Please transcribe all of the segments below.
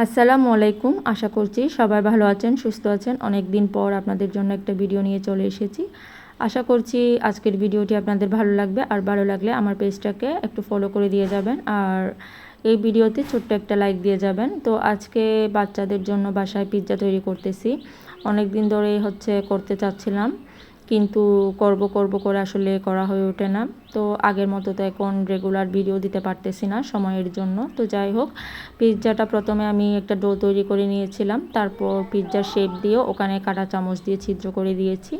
আসসালামু আলাইকুম। আশা করছি সবাই ভালো আছেন, সুস্থ আছেন। অনেক দিন পর আপনাদের জন্য একটা ভিডিও নিয়ে চলে এসেছি। আশা করছি আজকের ভিডিওটি আপনাদের ভালো লাগবে, আর ভালো লাগলে আমার পেজটাকে একটু ফলো করে দিয়ে যাবেন, আর এই ভিডিওতে ছোট্ট একটা লাইক দিয়ে যাবেন। তো আজকে বাচ্চাদের জন্য বাসায় পিৎজা তৈরি করতেছি। অনেক দিন ধরেই করতে চাচ্ছিলাম, কিন্তু করব করে আসলে করা হয়ে ওঠে না। তো আগের মতো তো এখন রেগুলার ভিডিও দিতে পারতেছি না সময়ের জন্য। তো যাই হোক, পিৎজাটা প্রথমে আমি একটা ডো তৈরি করে নিয়েছিলাম, তারপর পিৎজার শেপ দিয়ে ওখানে কাঁটা চামচ দিয়ে ছিদ্র করে দিয়েছি।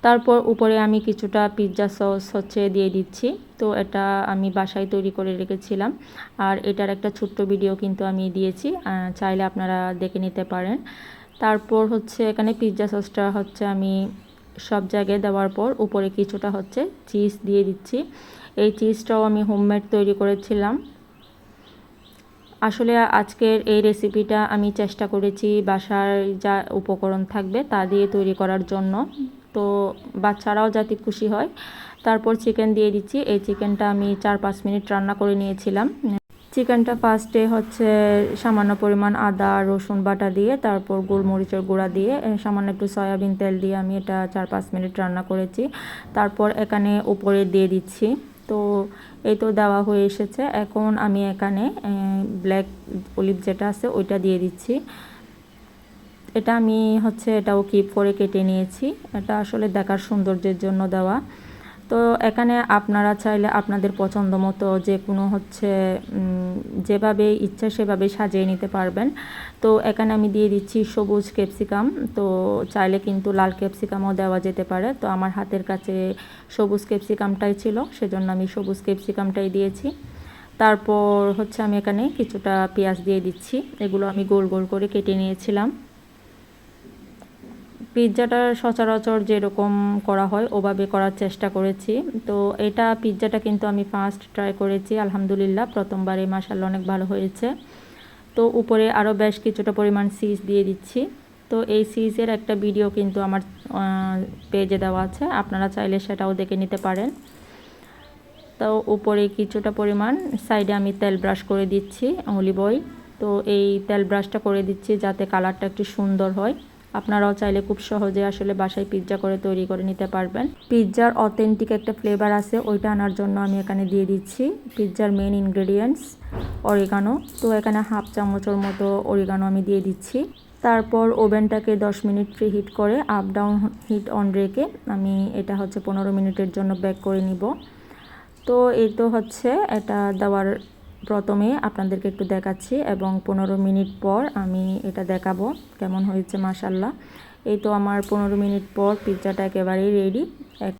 তারপর উপরে আমি কিছুটা পিৎজা সস দিয়ে দিচ্ছি। তো এটা আমি বাসায় তৈরি করে রেখেছিলাম, আর এটার একটা ছোট্ট ভিডিও কিন্তু আমি দিয়েছি, চাইলে আপনারা দেখে নিতে পারেন। তারপর এখানে পিৎজা সসটা আমি সব জায়গায় দেওয়ার পর উপরে কিছুটা চিজ দিয়ে দিচ্ছি। এই চিজটাও আমি হোমমেড তৈরি করেছিলাম। আসলে আজকের এই রেসিপিটা আমি চেষ্টা করেছি বাসার যা উপকরণ থাকবে তা দিয়ে তৈরি করার জন্য, তো বাচ্চারাও যাতে খুশি হয়। তারপর চিকেন দিয়ে দিচ্ছি। এই চিকেনটা আমি 4-5 মিনিট রান্না করে নিয়েছিলাম। চিকেনটা ফার্স্টে সামান্য পরিমাণ আদা রসুন বাটা দিয়ে, তারপর গোলমরিচের গুঁড়া দিয়ে, সামান্য একটু সয়াবিন তেল দিয়ে আমি এটা 4-5 মিনিট রান্না করেছি। তারপর এখানে উপরে দিয়ে দিচ্ছি। তো এই তো দেওয়া হয়ে এসেছে। এখন আমি এখানে ব্ল্যাক অলিভ যেটা আছে ওইটা দিয়ে দিচ্ছি। এটা আমি এটাও কিপ করে কেটে নিয়েছি। এটা আসলে দেখার সৌন্দর্যের জন্য দেওয়া। তো এখানে আপনারা চাইলে আপনাদের পছন্দ মতো যে কোনো যেভাবে ইচ্ছা সেভাবে সাজিয়ে নিতে পারবেন। তো এখানে আমি দিয়ে দিচ্ছি সবুজ ক্যাপসিকাম। তো চাইলে কিন্তু লাল ক্যাপসিকামও দেওয়া যেতে পারে। তো আমার হাতের কাছে সবুজ ক্যাপসিকামটাই ছিল, সেজন্য আমি সবুজ ক্যাপসিকামটাই দিয়েছি। তারপর আমি এখানে কিছুটা পেঁয়াজ দিয়ে দিচ্ছি। এগুলো আমি গোল গোল করে কেটে নিয়েছিলাম। পিৎজাটা সচরাচর যেরকম করা হয় ওভাবে করার চেষ্টা করেছি। তো পিৎজাটা কিন্তু আমি ফার্স্ট ট্রাই করেছি, আলহামদুলিল্লাহ প্রথমবারে মাশাআল্লাহ অনেক ভালো হয়েছে। তো উপরে আরও বেশ কিছুটা পরিমাণ চিজ দিয়ে দিচ্ছি। তো এই চিজের একটা ভিডিও কিন্তু আমার পেজে দেওয়া আছে, আপনারা চাইলে সেটাও দেখে নিতে পারেন। তো উপরে কিছুটা পরিমাণ সাইডে আমি তেল ব্রাশ করে দিচ্ছি, অলিভ অয়েল। তো এই তেল ব্রাশটা করে দিচ্ছি যাতে কালারটা একটু সুন্দর হয়। আপনারাও চাইলে খুব সহজে আসলে বাসায় পিৎজা তৈরি করে নিতে পারবেন। পিৎজার অথেন্টিক একটা ফ্লেভার আছে, ওইটা আনার জন্য আমি এখানে দিয়ে দিচ্ছি পিৎজার মেন ইনগ্রেডিয়েন্টস অরিগানো। তো এখানে হাফ চামচের মতো অরিগানো আমি দিয়ে দিচ্ছি। তারপর ওভেনটাকে 10 মিনিট প্রি হিট করে আপ ডাউন হিট অন রেখে আমি এটা 15 মিনিটের জন্য বেক করে নিব। তো এই তো এটা দেওয়ার প্রথমে আপনাদেরকে একটু দেখাচ্ছি, এবং 15 মিনিট পর আমি এটা দেখাবো কেমন হয়েছে। মাশাআল্লাহ, এই তো আমার 15 মিনিট পর পিৎজাটা একেবারেই রেডি।